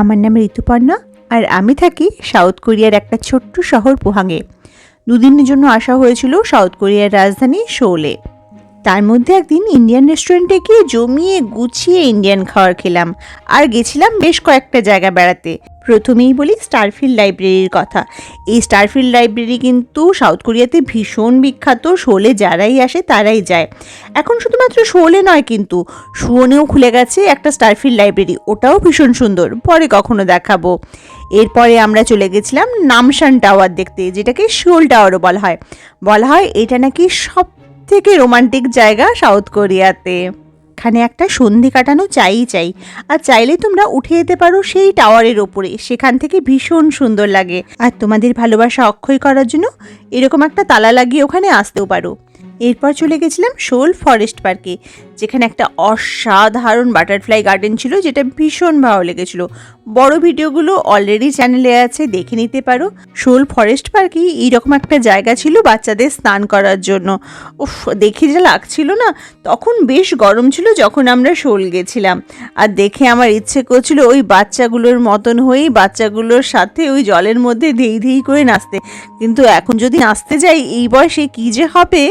আমার নাম ঋতুপর্ণা আর আমি থাকি সাউথ কোরিয়ার একটা ছোট্ট শহর পোহাংয়ে। দুদিনের জন্য আসা হয়েছিল সাউথ কোরিয়ার রাজধানী সোলে। তার মধ্যে একদিন ইন্ডিয়ান রেস্টুরেন্টে গিয়ে জমিয়ে গুছিয়ে ইন্ডিয়ান খাবার খেলাম আর গেছিলাম বেশ কয়েকটা জায়গা বেড়াতে। প্রথমেই বলি স্টারফিল্ড লাইব্রেরির কথা। এই স্টারফিল্ড লাইব্রেরি কিন্তু সাউথ কোরিয়াতে ভীষণ বিখ্যাত। সোলে যারাই আসে তারাই যায়। এখন শুধুমাত্র সোলে নয়, কিন্তু সুওনেও খুলে গেছে একটা স্টারফিল্ড লাইব্রেরি, ওটাও ভীষণ সুন্দর, পরে কখনো দেখাবো। এরপরে আমরা চলে গেছিলাম নামসান টাওয়ার দেখতে, যেটাকে শোল টাওয়ারও বলা হয় এটা নাকি সব থেকে রোমান্টিক জায়গা সাউথ কোরিয়াতে। এখানে একটা সন্ধি কাটানো চাই, আর চাইলে তোমরা উঠে যেতে পারো সেই টাওয়ারের ওপরে, সেখান থেকে ভীষণ সুন্দর লাগে। আর তোমাদের ভালোবাসা অক্ষয় করার জন্য এরকম একটা তালা লাগিয়ে ওখানে আসতেও পারো। এরপর চলে গেছিলাম সোল ফরেস্ট পার্কে, যেখানে একটা অসাধারণ বাটারফ্লাই গার্ডেন ছিল, যেটা ভীষণ ভালো লেগেছিল। বড় ভিডিওগুলো অলরেডি চ্যানেলে আছে, দেখে নিতে পারো। সোল ফরেস্ট পার্কে এইরকম একটা জায়গা ছিল বাচ্চাদের স্নান করার জন্য। উফ, দেখে যা লাগছিল না, তখন বেশ গরম ছিল যখন আমরা সোল গেছিলাম। আর দেখে আমার ইচ্ছে করছিল ওই বাচ্চাগুলোর মতন হয়েই বাচ্চাগুলোর সাথে ওই জলের মধ্যে ধেই ধেই করে নাচতে। কিন্তু এখন যদি নাচতে যাই এই বয়সে কী যে হবে।